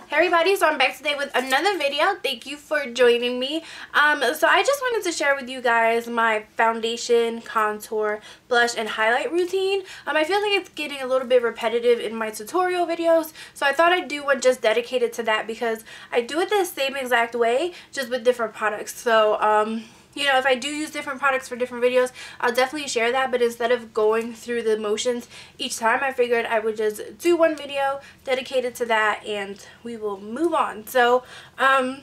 Hey everybody, so I'm back today with another video. Thank you for joining me. So I just wanted to share with you guys my foundation, contour, blush, and highlight routine. I feel like it's getting a little bit repetitive in my tutorial videos, so I thought I'd do one just dedicated to that because I do it the same exact way, just with different products. So you know, if I do use different products for different videos, I'll definitely share that. But instead of going through the motions each time, I figured I would just do one video dedicated to that and we will move on. So I'm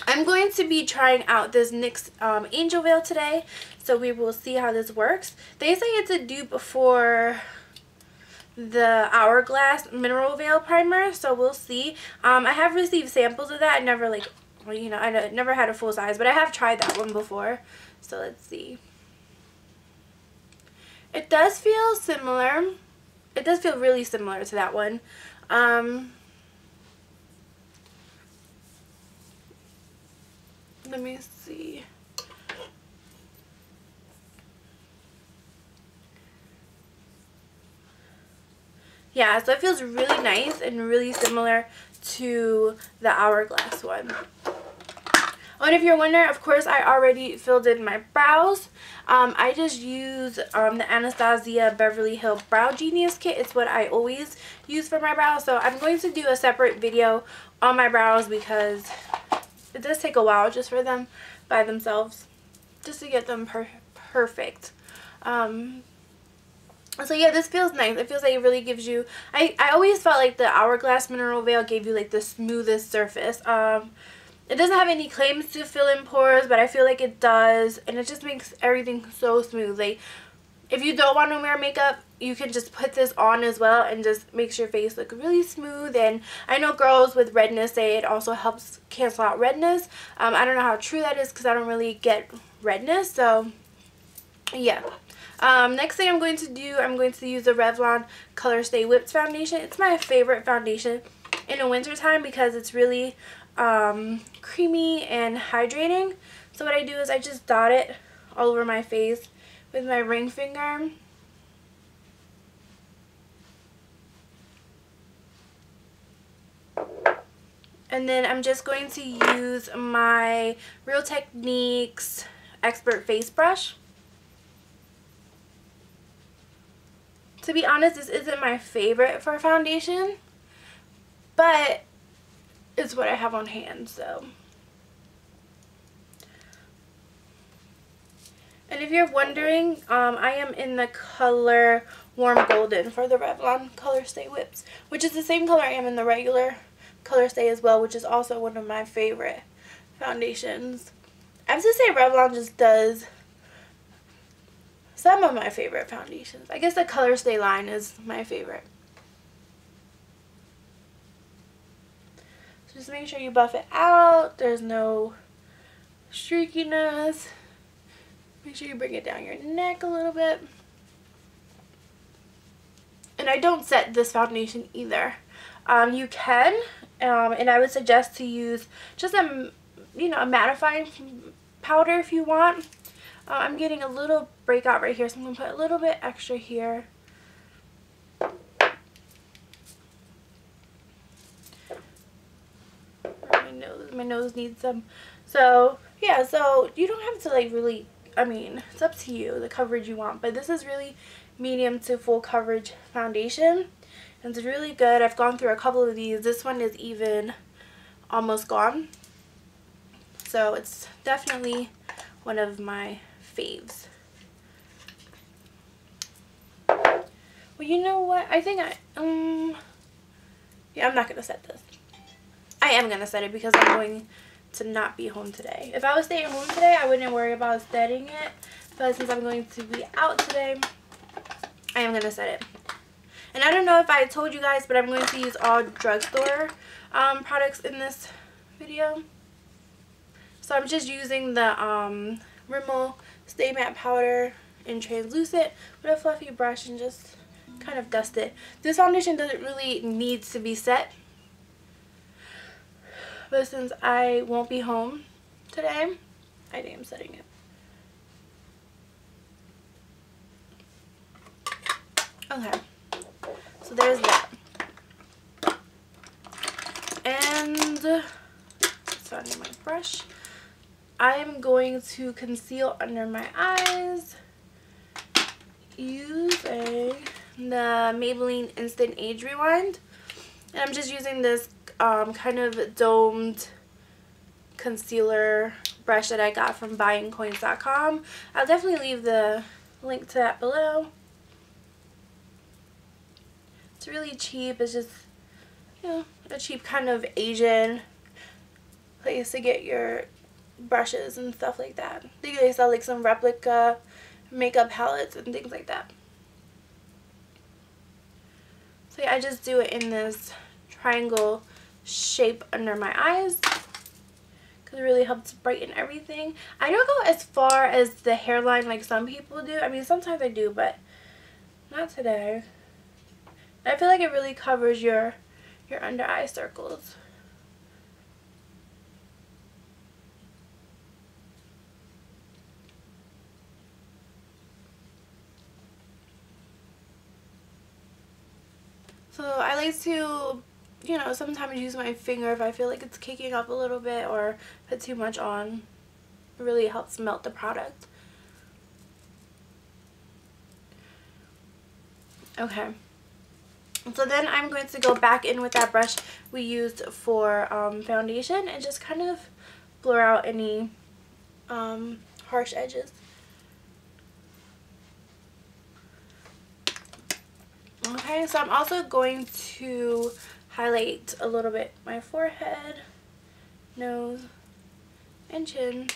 going to be trying out this NYX Angel Veil today. So we will see how this works. They say it's a dupe for the Hourglass Mineral Veil Primer, so we'll see. I have received samples of that. I never well, you know, I never had a full size, but I have tried that one before. So let's see. It does feel similar. It does feel really similar to that one. Let me see. Yeah, so it feels really nice and really similar to the Hourglass one. Oh, and if you're wondering, of course, I already filled in my brows. I just use the Anastasia Beverly Hills Brow Genius Kit. It's what I always use for my brows. So I'm going to do a separate video on my brows because it does take a while just for them by themselves, just to get them perfect. So yeah, this feels nice. It feels like it really gives you, I always felt like the Hourglass Mineral Veil gave you like the smoothest surface. It doesn't have any claims to fill in pores, but I feel like it does, and it just makes everything so smooth. Like, if you don't want to wear makeup, you can just put this on as well and just makes your face look really smooth. And I know girls with redness say it also helps cancel out redness. I don't know how true that is because I don't really get redness, so yeah. Next thing I'm going to do, I'm going to use the Revlon Colorstay Whipped Foundation. It's my favorite foundation in the winter time because it's really creamy and hydrating. So what I do is I just dot it all over my face with my ring finger. And then I'm just going to use my Real Techniques Expert Face Brush. To be honest, this isn't my favorite for foundation, but it's what I have on hand, so. And if you're wondering, I am in the color Warm Golden for the Revlon Colorstay Whips, which is the same color I am in the regular Colorstay as well, which is also one of my favorite foundations. I have to say Revlon just does some of my favorite foundations. I guess the Colorstay line is my favorite. So just make sure you buff it out. There's no streakiness. Make sure you bring it down your neck a little bit. And I don't set this foundation either. You can, and I would suggest to use just a, you know, a mattifying powder if you want. I'm getting a little breakout right here, so I'm going to put a little bit extra here. My nose needs some. So, yeah, so you don't have to like really, I mean, it's up to you, the coverage you want. But this is really medium to full coverage foundation. And it's really good. I've gone through a couple of these. This one is even almost gone. So it's definitely one of my faves. Well, you know what? I think yeah, I'm not going to set this. I am going to set it because I'm going to not be home today. If I was staying home today, I wouldn't worry about setting it. But since I'm going to be out today, I am going to set it. And I don't know if I told you guys, but I'm going to use all Drugstore products in this video. So I'm just using the Rimmel Stay Matte Powder in translucent with a fluffy brush and just kind of dust it. This foundation doesn't really need to be set, but since I won't be home today, I am setting it. Okay, so there's that. so under my brush, I am going to conceal under my eyes using the Maybelline Instant Age Rewind. And I'm just using this kind of domed concealer brush that I got from buyingcoins.com. I'll definitely leave the link to that below. It's really cheap. It's just, you know, a cheap kind of Asian place to get your brushes and stuff like that. They sell like some replica makeup palettes and things like that. So yeah, I just do it in this triangle shape under my eyes because it really helps brighten everything. I don't go as far as the hairline like some people do. I mean, sometimes I do, but not today. I feel like it really covers your under eye circles. So I like to, you know, sometimes use my finger if I feel like it's caking up a little bit or put too much on. It really helps melt the product. Okay. So then I'm going to go back in with that brush we used for foundation and just kind of blur out any harsh edges. Okay, so I'm also going to highlight a little bit my forehead, nose, and chin.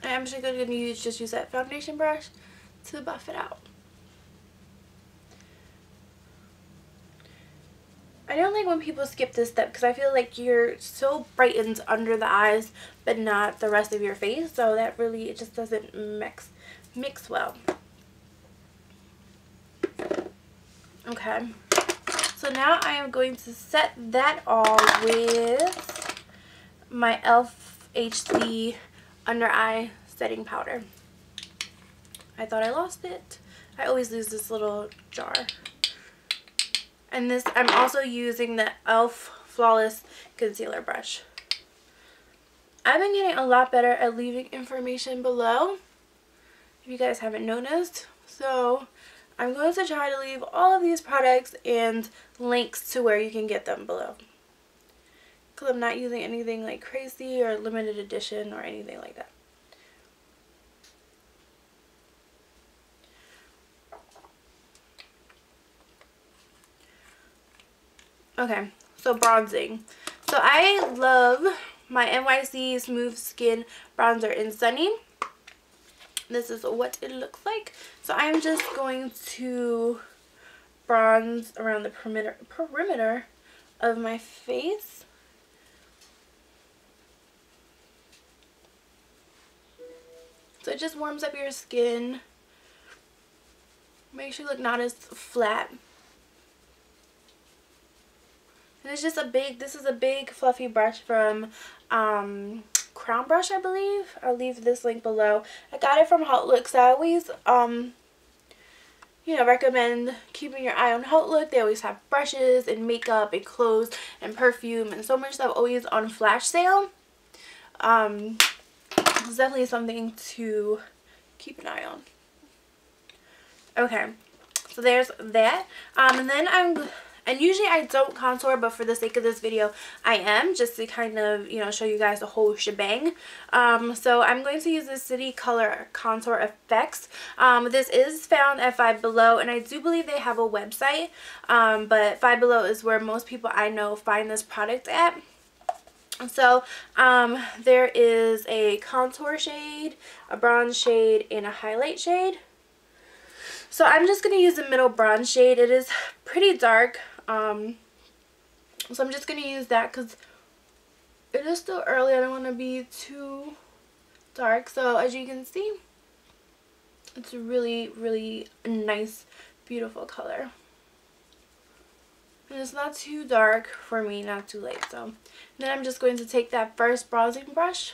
I'm just going to use that foundation brush to buff it out. I don't like when people skip this step because I feel like you're so brightened under the eyes but not the rest of your face, so that really, it just doesn't mix well. Okay, so now I am going to set that all with my e.l.f. HD under eye setting powder. I thought I lost it. I always lose this little jar. And this, I'm also using the e.l.f. Flawless Concealer Brush. I've been getting a lot better at leaving information below, if you guys haven't noticed. So I'm going to try to leave all of these products and links to where you can get them below. Because I'm not using anything like crazy or limited edition or anything like that. Okay, so bronzing. So I love my NYX Smooth Skin Bronzer in Sunny. This is what it looks like. So I'm just going to bronze around the perimeter of my face. So it just warms up your skin. Makes you look not as flat. And it's just this is a big fluffy brush from Crown Brush, I believe. I'll leave this link below. I got it from Hot Looks. I always you know, recommend keeping your eye on Hot Look. They always have brushes and makeup and clothes and perfume and so much stuff always on flash sale. It's definitely something to keep an eye on. Okay, so there's that. And then and usually I don't contour, but for the sake of this video, I am, just to kind of, you know, show you guys the whole shebang. So I'm going to use the City Color Contour Effects. This is found at Five Below, and I do believe they have a website, but Five Below is where most people I know find this product at. So there is a contour shade, a bronze shade, and a highlight shade. So I'm just going to use the middle bronze shade. It is pretty dark. So I'm just going to use that because it is still early. I don't want to be too dark. So as you can see, it's a really, really nice, beautiful color. And it's not too dark for me, not too light. So then I'm just going to take that first bronzing brush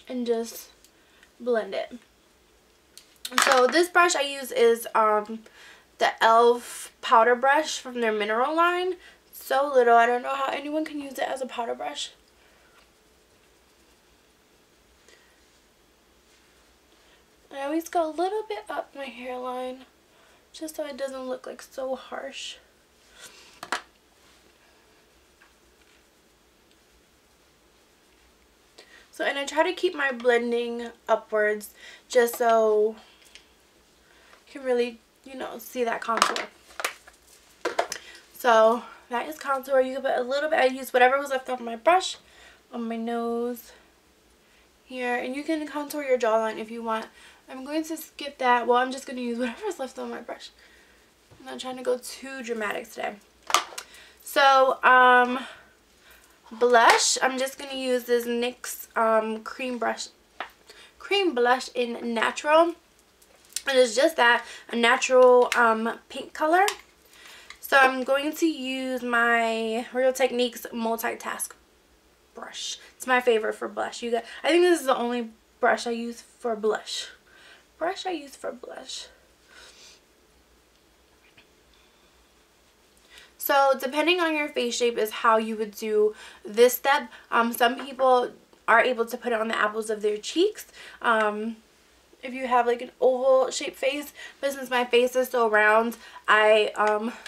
and just blend it. So this brush I use is the e.l.f. powder brush from their mineral line. So little, I don't know how anyone can use it as a powder brush. I always go a little bit up my hairline just so it doesn't look like so harsh. So, and I try to keep my blending upwards just so you can really, you know, see that contour. So that is contour. You can put a little bit, I used whatever was left off my brush on my nose here, and you can contour your jawline if you want. I'm going to skip that. Well, I'm just going to use whatever is left on my brush. I'm not trying to go too dramatic today. So, blush, I'm just going to use this NYX cream blush in Natural. And it's just that, a natural pink color. So I'm going to use my Real Techniques Multitask brush. It's my favorite for blush. I think this is the only brush I use for blush. So depending on your face shape is how you would do this step. Some people are able to put it on the apples of their cheeks. If you have like an oval shaped face, but since my face is so round, I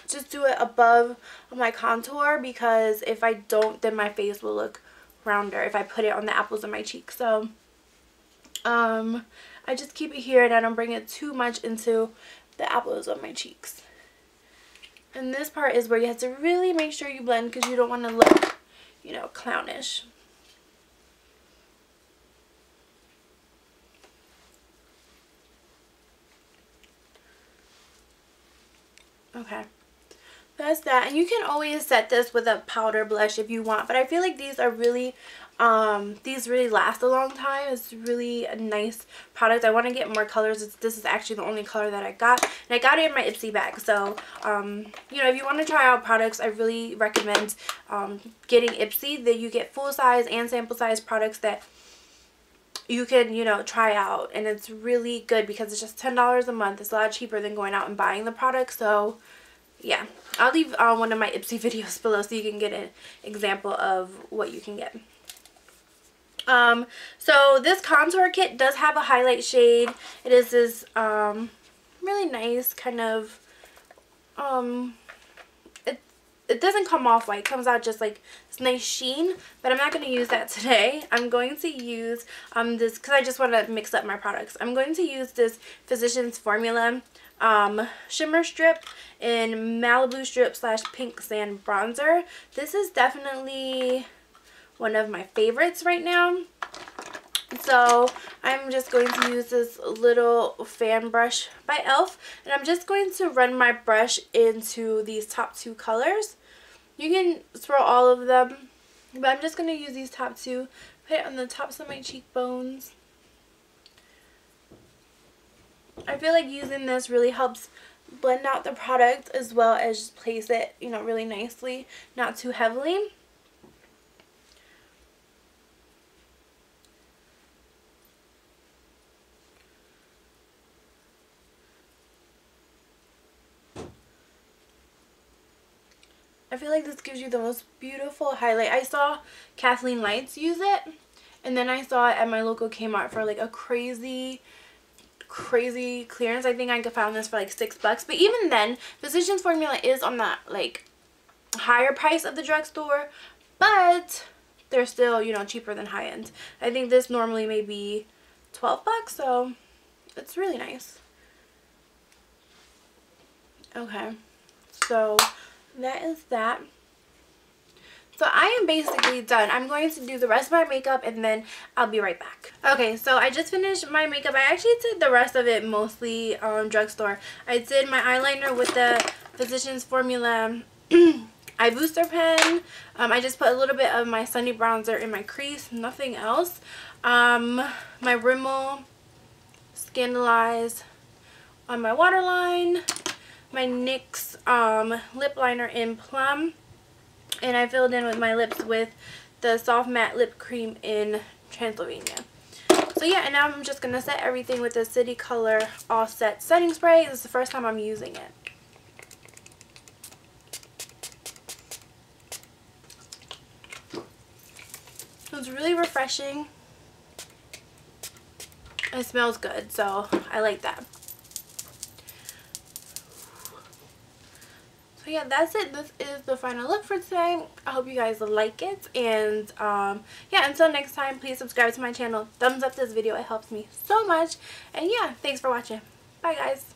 just do it above my contour, because if I don't, then my face will look rounder if I put it on the apples of my cheeks. So I just keep it here and I don't bring it too much into the apples of my cheeks. And this part is where you have to really make sure you blend, because you don't want to look, you know, clownish. Okay, that's that. And you can always set this with a powder blush if you want, but I feel like these are really these really last a long time. It's really a nice product. I want to get more colors. This is actually the only color that I got, and I got it in my Ipsy bag. So you know, if you want to try out products, I really recommend getting Ipsy. That you get full size and sample size products that you can, you know, try out, and it's really good because it's just $10 a month. It's a lot cheaper than going out and buying the product. So yeah, I'll leave one of my Ipsy videos below so you can get an example of what you can get. So this contour kit does have a highlight shade. It is this really nice kind of it doesn't come off white. It comes out just like this nice sheen, but I'm not going to use that today. I'm going to use this, because I just want to mix up my products. I'm going to use this Physicians Formula shimmer strip in Malibu strip / pink sand bronzer. This is definitely one of my favorites right now. So I'm just going to use this little fan brush by e.l.f. and I'm just going to run my brush into these top two colors. You can swirl all of them, but I'm just going to use these top two, put it on the tops of my cheekbones. I feel like using this really helps blend out the product as well as just place it, you know, really nicely, not too heavily. I feel like this gives you the most beautiful highlight. I saw Kathleen Lights use it, and then I saw it at my local Kmart for like a crazy clearance. I think I found this for like $6, but even then, Physicians Formula is on that like higher price of the drugstore, but they're still, you know, cheaper than high end. I think this normally may be $12, so it's really nice. Okay, so that is that. So I am basically done. I'm going to do the rest of my makeup and then I'll be right back. Okay, so I just finished my makeup. I actually did the rest of it mostly drugstore. I did my eyeliner with the Physicians Formula eye booster pen. I just put a little bit of my Sunny bronzer in my crease, nothing else. My Rimmel Scandalize on my waterline. My NYX lip liner in Plum, and I filled in with my lips with the Soft Matte Lip Cream in Transylvania. So yeah, and now I'm just going to set everything with the City Color All Set Setting Spray. This is the first time I'm using it. It's really refreshing. It smells good, so I like that. So yeah, that's it. This is the final look for today. I hope you guys like it. And yeah, until next time, please subscribe to my channel. Thumbs up this video. It helps me so much. And yeah, thanks for watching. Bye guys.